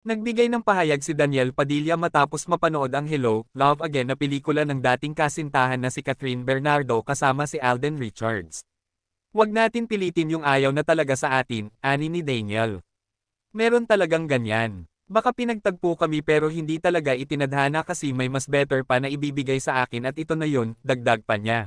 Nagbigay ng pahayag si Daniel Padilla matapos mapanood ang Hello, Love Again na pelikula ng dating kasintahan na si Catherine Bernardo kasama si Alden Richards. "Wag natin pilitin yung ayaw na talaga sa atin," ani ni Daniel. "Meron talagang ganyan. Baka pinagtagpo kami pero hindi talaga itinadhana kasi may mas better pa na ibibigay sa akin at ito na yun," dagdag pa niya.